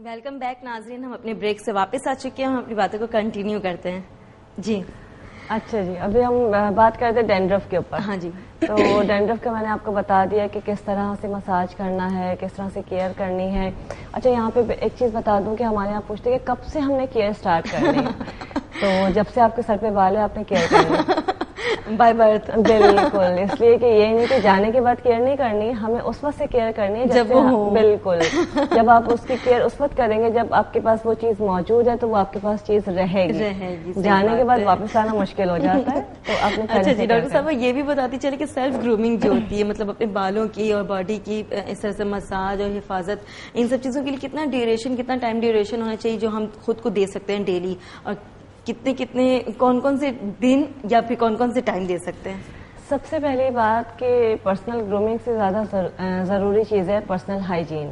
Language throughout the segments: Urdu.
ویلکم بیک ناظرین، ہم اپنے بریک سے واپس آ چکے ہیں. ہم اپنی باتوں کو کنٹینیو کرتے ہیں. جی اچھا جی، ابھی ہم بات کرتے ہیں ڈینڈرف کے اوپر. ہاں جی. تو ڈینڈرف کا میں نے آپ کو بتا دیا کہ کس طرح سے مساج کرنا ہے، کس طرح سے کیئر کرنی ہے. اچھا یہاں پہ ایک چیز بتا دوں کہ ہمارے یہاں پوچھتے ہیں کہ کب سے ہم نے کیئر اسٹارٹ کرنی ہے. تو جب سے آپ کے سر پہ بال ہے آپ نے کیئر کرنی ہے بائی برتھ. بالکل، اس لیے کہ یہ نہیں کہ جانے کے بعد کیئر نہیں کرنی، ہمیں اس وقت سے کیئر کرنی ہے جب وہ ہو. بالکل، جب آپ اس کی کیئر اس وقت کریں گے جب آپ کے پاس وہ چیز موجود ہے تو وہ آپ کے پاس چیز رہے گی. جانے کے بعد واپس آنا مشکل ہو جاتا ہے. تو آپ نے اچھا جی ڈاکٹر صاحب یہ بھی بتاتی چلے کہ سیلف گرومنگ جو ہوتی ہے، مطلب اپنے بالوں کی اور باڈی کی اس طرح سے مساج اور حفاظت، ان سب چیزوں کے لیے کتنا ٹائم ڈیوریشن ہونا چاہیے جو ہم خود کو دے سکتے ہیں ڈیلی، اور کتنے کون سے دن یا پھر کون سے ٹائم دے سکتے ہیں؟ سب سے پہلی بات کہ پرسنل گرومنگ سے زیادہ ضروری چیز ہے پرسنل ہائیجین.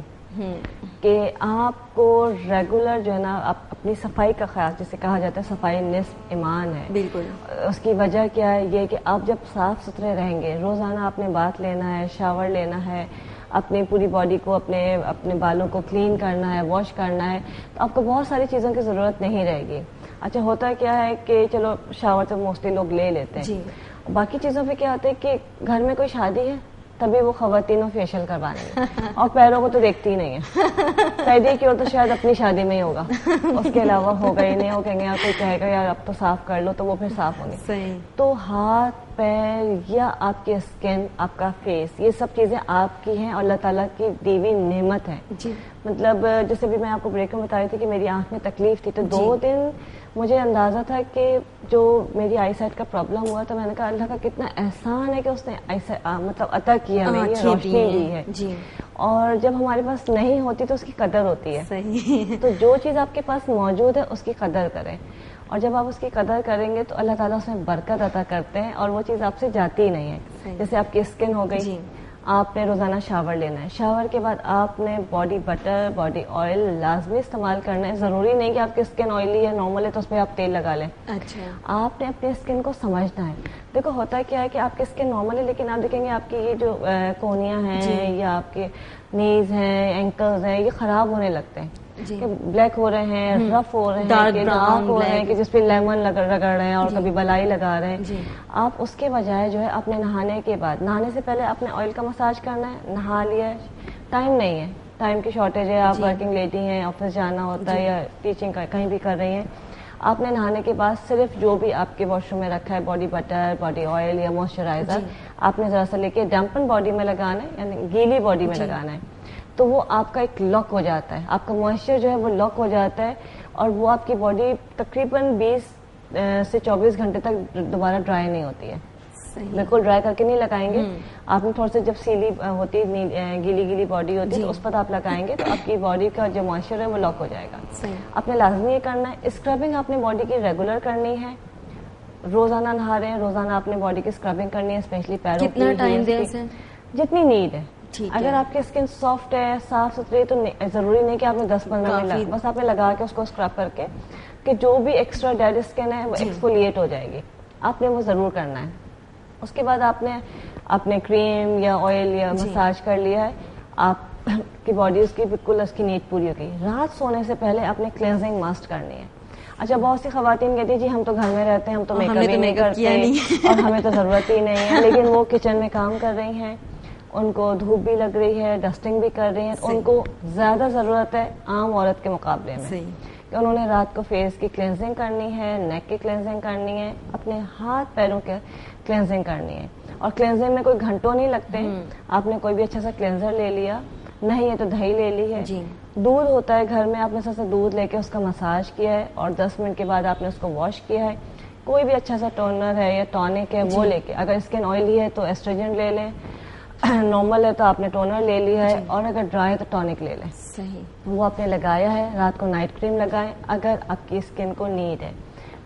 کہ آپ کو ریگولر جو ہے نا اپنی صفائی کا خیال، جسے کہا جاتا ہے صفائی نصف ایمان ہے. بالکل. اس کی وجہ کیا ہے؟ یہ کہ آپ جب صاف ستھرے رہیں گے، روزانہ آپ نے باتھ لینا ہے، شاور لینا ہے، اپنی پوری باڈی کو اپنے بالوں کو کلین کرنا ہے، واش کرنا ہے، تو آپ کو بہت ساری چیزوں کی ضرورت نہیں رہے گی. اچھا ہوتا کیا ہے کہ چلو شاور تو موسٹلی لوگ لے لیتے ہیں. جی. باقی چیزوں پہ کیا ہوتا ہے کہ گھر میں کوئی شادی ہے تبھی وہ خواتینوں فیشیل کروائیں گے اور پیروں کو تو دیکھتی ہی نہیں ہے. پیدی کی تو شاید اپنی شادی میں ہی ہوگا، اس کے علاوہ ہوگا ہی نہیں. وہ کہیں گے یار کوئی کہے گا یار اب تو صاف کر لو، تو وہ پھر صاف ہوں گی. صحیح. تو ہاتھ پیر یا آپ کی اسکن، آپ کا فیس، یہ سب چیزیں آپ کی ہیں اور اللہ تعالیٰ کی دی ہوئی نعمت ہے. جی. مطلب جیسے بھی میں آپ کو بریک میں بتا رہی تھی کہ میری آنکھ میں تکلیف تھی، تو 2 دن مجھے اندازہ تھا کہ جو میری آئی سائٹ کا پرابلم ہوا، تو میں نے کہا اللہ کا کتنا احسان ہے کہ اس نے مطلب عطا کیا ہمیں یہ روشنی دی ہے. جی. اور جب ہمارے پاس نہیں ہوتی تو اس کی قدر ہوتی ہے. صحیح. تو جو چیز آپ کے پاس موجود ہے اس کی قدر کریں، اور جب آپ اس کی قدر کریں گے تو اللہ تعالیٰ اس میں برکت عطا کرتے ہیں اور وہ چیز آپ سے جاتی ہی نہیں ہے. جیسے آپ کی اسکن ہو گئی. جی. آپ نے روزانہ شاور لینا ہے، شاور کے بعد آپ نے باڈی بٹر، باڈی آئل لازمی استعمال کرنا ہے. ضروری نہیں کہ آپ کی اسکن آئلی ہے، نارمل ہے تو اس پہ آپ تیل لگا لیں. اچھا. آپ نے اپنی اسکن کو سمجھنا ہے. دیکھو ہوتا کیا ہے کہ آپ کی اسکن نارمل ہے، لیکن آپ دیکھیں گے آپ کی یہ جو کونیاں ہیں یا آپ کے نیز ہیں، اینکلز ہیں، یہ خراب ہونے لگتے ہیں. کہ بلیک ہو رہے ہیں، رف ہو رہے ہیں، ڈارک ہو رہے ہیں، کہ جس پہ لیمن رگڑ رہے ہیں اور کبھی بلائی لگا رہے ہیں. آپ اس کے بجائے جو ہے اپنے نہانے کے بعد، نہانے سے پہلے آپ نے آئل کا مساج کرنا ہے. نہا لیا، ٹائم نہیں ہے، ٹائم کی شارٹیج ہے، آپ ورکنگ لیڈی ہیں، آفس جانا ہوتا ہے یا ٹیچنگ کہیں بھی کر رہی ہیں. آپ نے نہانے کے بعد صرف جو بھی آپ کے واش روم میں رکھا ہے، باڈی بٹر، باڈی آئل یا موئسچرائزر، آپ نے ذرا سا لے کے ڈمپن باڈی میں لگانا ہے، یعنی گیلی باڈی میں لگانا ہے. تو وہ آپ کا ایک لاک ہو جاتا ہے، آپ کا موئسچر جو ہے وہ لاک ہو جاتا ہے، اور وہ آپ کی باڈی تقریباً 20 سے 24 گھنٹے تک دوبارہ ڈرائی نہیں ہوتی ہے. بالکل ڈرائی کر کے نہیں لگائیں گے. آپ نے تھوڑا سا جب سیلی ہوتی ہے، گیلی باڈی ہوتی ہے، تو اس پر آپ لگائیں گے تو آپ کی باڈی کا جو موئسچر ہے وہ لاک ہو جائے گا. آپ نے لازمی یہ کرنا ہے. اسکربنگ آپ نے باڈی کی ریگولر کرنی ہے. روزانہ نہا رہے ہیں، روزانہ آپ نے باڈی کی اسکربنگ کرنی ہے، اسپیشلی پیروں کی. کتنا ٹائم دیں اسے؟ جتنی نیڈ ہے. اگر آپ کی اسکن سافٹ ہے، صاف ستھری، تو ضروری نہیں کہ آپ نے 10-15 منٹ بس آپ نے لگا کے اس کو اسکرب کر کے کہ جو بھی ایکسٹرا ڈیڈ اسکن ہے وہ ایکسفولیٹ ہو جائے گی. آپ نے وہ ضرور کرنا ہے. اس کے بعد آپ نے اپنے کریم یا آئل یا مساج کر لیا ہے، آپ کی باڈی اس کی بالکل اس کی نیڈ پوری ہو گئی. رات سونے سے پہلے آپ نے کلینزنگ ماسٹ کرنی ہے. اچھا بہت سی خواتین کہتی ہیں جی ہم تو گھر میں رہتے ہیں، ہم تو میک اپ ہی نہیں کرتے اور ہمیں تو ضرورت ہی نہیں ہے، لیکن وہ کچن میں کام کر رہی ہیں، ان کو دھوپ بھی لگ رہی ہے، ڈسٹنگ بھی کر رہی ہیں، ان کو زیادہ ضرورت ہے عام عورت کے مقابلے میں کہ انہوں نے رات کو فیس کی کلینزنگ کرنی ہے، نیک کی کلینزنگ کرنی ہے، اپنے ہاتھ پیروں کے کلینزنگ کرنی ہے. اور کلینزنگ میں کوئی گھنٹوں نہیں لگتے. آپ نے کوئی بھی اچھا سا کلینزر لے لیا، نہیں ہے تو دہی لے لی ہے، دودھ ہوتا ہے گھر میں، آپ نے سب سے دودھ لے کے اس کا مساج کیا ہے اور 10 منٹ کے بعد آپ نے اس کو واش کیا ہے. کوئی بھی اچھا سا ٹونر ہے یا ٹونک ہے وہ لے کے، اگر اسکن آئلی ہے تو ایسٹروجن لے لیں، نارمل ہے تو آپ نے ٹونر لے لیا ہے، اور اگر ڈرائی ہے تو ٹونک لے لیں. وہ آپ نے لگایا ہے. رات کو نائٹ کریم لگائیں اگر آپ کی اسکن کو نیڈ ہے.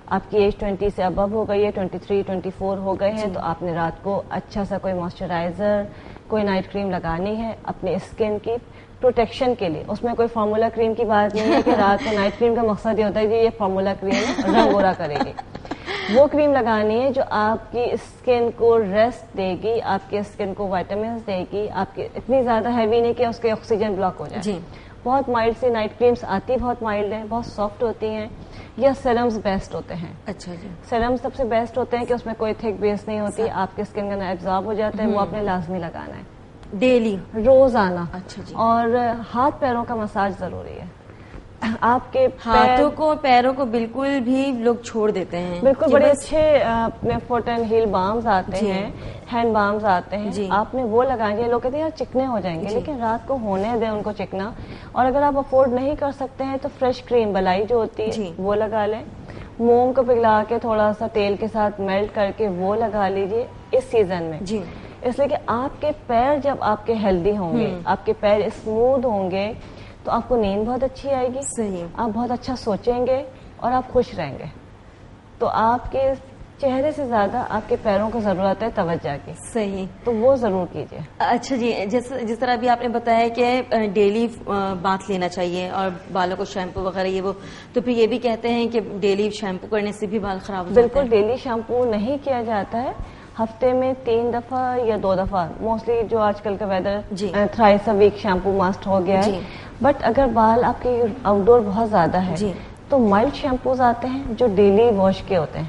آپ کی ایج 20 سے ابو ہو گئی ہے، 23, 24 ہو گئے ہیں، تو آپ نے رات کو اچھا سا کوئی موئسچرائزر، کوئی نائٹ کریم لگانی ہے اپنے اسکن کی پروٹیکشن کے لیے. اس میں کوئی فارمولا کریم کی بات نہیں ہے کہ رات کو نائٹ کریم کا مقصد یہ ہوتا ہے کہ یہ فارمولا کریم رنگ گورا کرے گی. وہ کریم لگانی ہے جو آپ کی اسکن کو ریسٹ دے گی, آپ کی اسکن کو وائٹامنس دے گی, آپ کی اتنی زیادہ ہیوی نہیں کہ اس کے آکسیجن بلاک ہو جائے. بہت مائلڈ سی نائٹ کریمس آتی, بہت مائلڈ ہیں, بہت سافٹ ہوتی ہیں, یا سیرمز بیسٹ ہوتے ہیں. اچھا جی, سیرمز سب سے بیسٹ ہوتے ہیں کہ اس میں کوئی تھک بیس نہیں ہوتی, آپ کی اسکن کا ایبزارب ہو جاتا ہے, وہ آپ نے لازمی لگانا ہے ڈیلی روزانہ. اچھا جی, اور ہاتھ پیروں کا مساج ضروری ہے. آپ کے ہاتھوں کو پیروں کو بالکل بھی لوگ چھوڑ دیتے ہیں. بالکل بڑے اچھے اپنے فٹ اینڈ ہیل بامز آتے ہیں, ہینڈ بامز آتے ہیں, آپ نے وہ لگائیں گے. لوگ کہتے ہیں یار چکنے ہو جائیں گے, لیکن رات کو ہونے دیں ان کو چکنا. اور اگر آپ افورڈ نہیں کر سکتے ہیں تو فریش کریم بلائی جو ہوتی ہے وہ لگا لیں. مونگ کو پگھلا کے تھوڑا سا تیل کے ساتھ میلٹ کر کے وہ لگا لیجیے اس سیزن میں. اس لیے کہ آپ کے پیر جب آپ کے ہیلدی ہوں گے, آپ کے پیر اسموتھ ہوں گے, تو آپ کو نیند بہت اچھی آئے گی. صحیح, آپ بہت اچھا سوچیں گے اور آپ خوش رہیں گے. تو آپ کے چہرے سے زیادہ آپ کے پیروں کو ضرورت ہے توجہ کی. صحیح, تو وہ ضرور کیجیے. اچھا جی, جس طرح بھی آپ نے بتایا کہ ڈیلی باتھ لینا چاہیے اور بالوں کو شیمپو وغیرہ یہ وہ, تو پھر یہ بھی کہتے ہیں کہ ڈیلی شیمپو کرنے سے بھی بال خراب ہو جاتے ہیں. بالکل ڈیلی شیمپو نہیں کیا جاتا ہے, ہفتے میں 3 دفعہ یا 2 دفعہ, موسٹلی جو آج کل کا ویدر تھرائس اے ویک شیمپو ماسٹ ہو گیا ہے. بٹ اگر بال آپ کے آؤٹ ڈور بہت زیادہ ہے تو مائلڈ شیمپوز آتے ہیں جو ڈیلی واش کے ہوتے ہیں.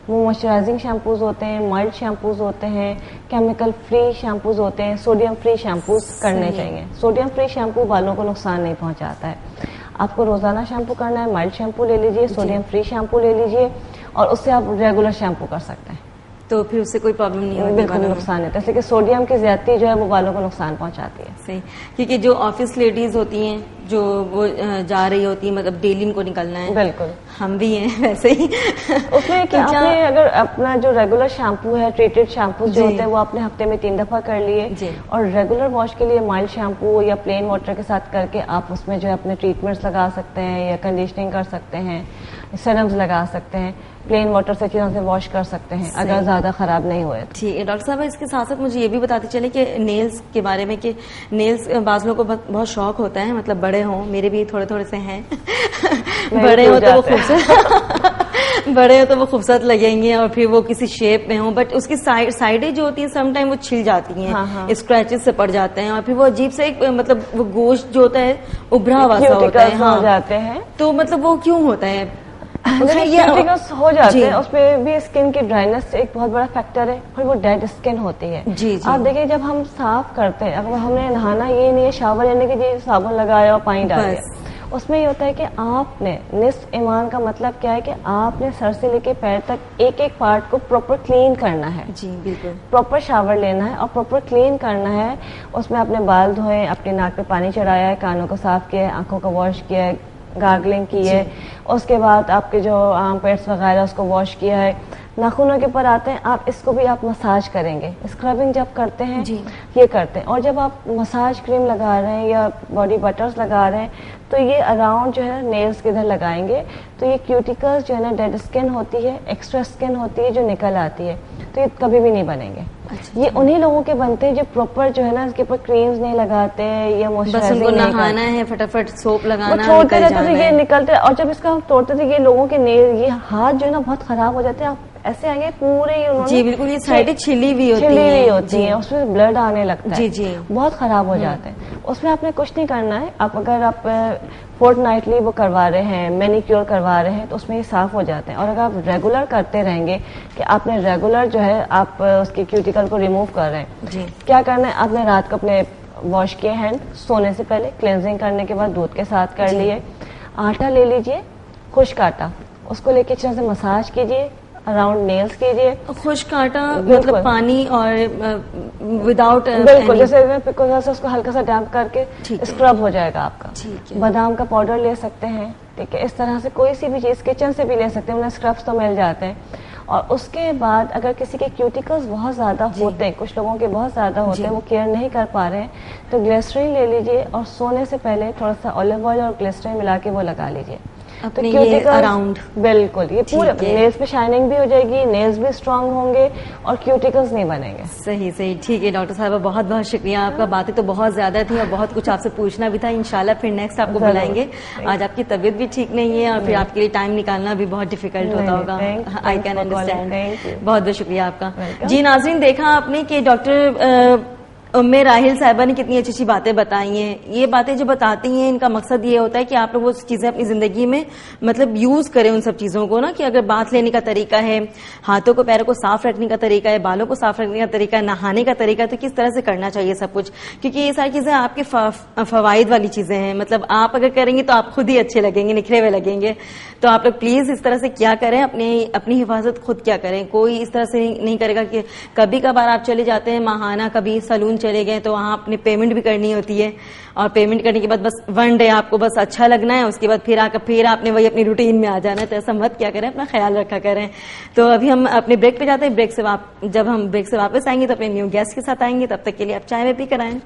وہ موئسچرائزنگ شیمپوز ہوتے ہیں, مائلڈ شیمپوز ہوتے ہیں, کیمیکل فری شیمپوز ہوتے ہیں, سوڈیم فری شیمپوز کرنے چاہیے. سوڈیم فری شیمپو بالوں کو نقصان نہیں پہنچاتا ہے. آپ کو روزانہ شیمپو کرنا ہے, مائلڈ شیمپو لے لیجیے, سوڈیم فری شیمپو لے لیجیے, اور اس سے آپ ریگولر شیمپو کر سکتے ہیں. تو پھر اس سے کوئی پرابلم نہیں ہوتی, بالکل نقصان ہے. اس لیے کہ سوڈیم کی زیادتی جو ہے وہ بالوں کو نقصان پہنچاتی ہے. صحیح, کیونکہ جو آفس لیڈیز ہوتی ہیں جو وہ جا رہی ہوتی ہیں, مطلب ڈیلی ان کو نکلنا ہے. بالکل, ہم بھی ہیں ویسے ہی. اس میں کہ آپ نے اگر اپنا جو ریگولر شیمپو ہے, ٹریٹڈ شیمپو جو ہوتے ہیں وہ آپ نے ہفتے میں 3 دفعہ کر لیے, اور ریگولر واش کے لیے مائلڈ شیمپو یا پلین واٹر کے ساتھ کر کے آپ اس میں جو ہے اپنے ٹریٹمنٹس لگا سکتے ہیں, یا کنڈیشننگ کر سکتے ہیں, سیرمز لگا سکتے ہیں, پلین واٹر سے چیزوں سے واش کر سکتے ہیں اگر زیادہ خراب نہیں ہوئے. ٹھیک ہے ڈاکٹر صاحب, اس کے ساتھ ساتھ مجھے یہ بھی بتاتے چلے کہ نیلز کے بارے میں, کہ نیلز بعض لوگوں کو بہت شوق ہوتا ہے, مطلب بڑے ہوں, میرے بھی تھوڑے تھوڑے سے ہیں, بڑے ہوں تو وہ خوبصورت بڑے ہو تو وہ خوبصورت لگیں گے, اور پھر وہ کسی شیپ میں ہوں, بٹ اس کی سائڈیں جو ہوتی ہیں سم ٹائم وہ چھل جاتی ہیں, اسکریچز سے پڑ جاتے ہیں, اور پھر وہ عجیب سے ایک مطلب وہ گوشت جو ہوتا ہے ابھرا ہوا سا ہوتا ہے, ہو جاتے ہیں. تو مطلب وہ کیوں ہوتا ہے؟ یہ ہو جاتے ہیں, اس میں بھی اسکن کی ڈرائنس ایک بہت بڑا فیکٹر ہے, اور وہ ڈیڈ اسکن ہوتی ہے. آپ دیکھیں جب ہم صاف کرتے ہیں, اگر ہم نے نہانا یہ نہیں ہے شاور لینے کے لیے صابن لگایا اور پانی ڈالیا, اس میں یہ ہوتا ہے کہ آپ نے نصف ایمان کا مطلب کیا ہے کہ آپ نے سر سے لے کے پیر تک ایک ایک پارٹ کو پراپر کلین کرنا ہے. جی بالکل, پراپر شاور لینا ہے اور پراپر کلین کرنا ہے. اس میں اپنے بال دھوئے, اپنے ناک پہ پانی چڑھایا ہے, کانوں کو صاف کیا ہے, آنکھوں کا واش کیا ہے, گارگلنگ کی ہے, اس کے بعد آپ کے جو آرم پیٹس وغیرہ اس کو واش کیا ہے. ناخنوں کے اوپر آتے ہیں, آپ اس کو بھی آپ مساج کریں گے. اسکربنگ جب کرتے ہیں یہ کرتے ہیں, اور جب آپ مساج کریم لگا رہے ہیں یا باڈی بٹرز لگا رہے ہیں تو یہ اراؤنڈ جو ہے نیلز کے ادھر لگائیں گے, تو یہ کیوٹیکلز جو ہے نا ڈیڈ اسکن ہوتی ہے, ایکسٹرا اسکن ہوتی ہے جو نکل آتی ہے, تو یہ کبھی بھی نہیں بنیں گے. یہ انہی لوگوں کے بنتے ہیں جو پراپر جو ہے نا اس کے اوپر کریمز نہیں لگاتے یا موئسچرائزنگ نہیں کرتے, نہانا ہے فٹافٹ سوپ لگانا, چھوڑتے رہتے تھے یہ نکلتے, اور جب اس کا توڑتے تھے یہ لوگوں کے نیل, یہ ہاتھ جو ہے نا بہت خراب ہو جاتے ہیں. آپ ایسے آئیں گے پورے جی بالکل, یہ سائڈیں چھلی ہوئی ہوتی ہیں, اس میں بلڈ آنے لگتا ہے, بہت خراب ہو جاتے ہیں. اس میں آپ نے کچھ نہیں کرنا ہے. آپ اگر آپ فورٹ نائٹلی وہ کروا رہے ہیں, مینیکیور کروا رہے ہیں, تو اس میں یہ صاف ہو جاتے ہیں. اور اگر آپ ریگولر کرتے رہیں گے کہ آپ نے ریگولر جو ہے آپ اس کی کیوٹیکل کو ریموو کر رہے ہیں, کیا کرنا ہے, آپ نے رات کو اپنے واش کیے ہینڈ سونے سے پہلے, کلینزنگ کرنے کے بعد دودھ کے ساتھ کر لیے. آٹا لے لیجئے, خشک آٹا, اس کو لے کے اچھے سے مساج کیجئے, اراؤنڈ نیلز کیجیے. خشک آٹا مطلب پانی اور وداؤٹ, بالکل جیسے اس کو ہلکا سا ڈیمپ کر کے اسکرب ہو جائے گا آپ کا. بادام کا پاؤڈر لے سکتے ہیں, ٹھیک ہے, اس طرح سے کوئی سی بھی چیز کچن سے بھی لے سکتے ہیں, انہیں اسکربس تو مل جاتے ہیں. اور اس کے بعد اگر کسی کے کیوٹیکلز بہت زیادہ ہوتے ہیں, کچھ لوگوں کے بہت زیادہ ہوتے ہیں, وہ کیئر نہیں کر پا رہے ہیں, تو گلیسرین لے لیجیے اور سونے سے پہلے تھوڑا سا اولیو آئل اور گلیسرین ملا کے وہ لگا لیجیے. تو اراؤنڈ بالکل یہ پورے نیلز پہ شائننگ بھی ہو جائے گی, نیلز بھی اسٹرانگ ہوں گے اور کیوٹیکلز نہیں بنے گے. صحیح ٹھیک ہے ڈاکٹر صاحبہ, بہت بہت شکریہ آپ کا. باتیں تو بہت زیادہ تھیں اور بہت کچھ آپ سے پوچھنا بھی تھا. انشاءاللہ پھر نیکسٹ آپ کو بلائیں گے. آج آپ کی طبیعت بھی ٹھیک نہیں ہے اور پھر آپ کے لیے ٹائم نکالنا بھی بہت ڈیفیکلٹ ہوتا ہوگا. I can understand. بہت بہت شکریہ آپ کا. جی ناظرین, دیکھا آپ نے کہ ڈاکٹر ام راحل صاحبہ نے کتنی اچھی اچھی باتیں بتائی ہیں. یہ باتیں جو بتاتی ہیں ان کا مقصد یہ ہوتا ہے کہ آپ لوگ وہ چیزیں اپنی زندگی میں مطلب یوز کریں ان سب چیزوں کو نا, کہ اگر بات لینے کا طریقہ ہے, ہاتھوں کو پیروں کو صاف رکھنے کا طریقہ ہے, بالوں کو صاف رکھنے کا طریقہ ہے, نہانے کا طریقہ ہے, تو کس طرح سے کرنا چاہیے سب کچھ, کیونکہ یہ ساری چیزیں آپ کے فوائد والی چیزیں ہیں. مطلب آپ اگر کریں گے تو آپ خود ہی اچھے لگیں گے, نکھرے ہوئے لگیں گے. تو آپ لوگ پلیز اس طرح سے کیا کریں, اپنی حفاظت خود کیا کریں. کوئی اس طرح سے نہیں کرے گا کہ کبھی کبھار آپ چلے جاتے ہیں ماہانہ, کبھی سلون چلے گئے تو وہاں اپنی پیمنٹ بھی کرنی ہوتی ہے, اور پیمنٹ کرنے کے بعد بس ون ڈے آپ کو بس اچھا لگنا ہے, اس کے بعد پھر آپ نے وہی اپنی روٹین میں آ جانا ہے. تو ایسا مت کیا کریں, اپنا خیال رکھا کریں. تو ابھی ہم اپنے بریک پہ جاتے ہیں. جب ہم بریک سے واپس آئیں گے تو اپنے نیو گیسٹ کے ساتھ آئیں گے. تب تک کے لیے آپ چائے میں پی کر آئیں.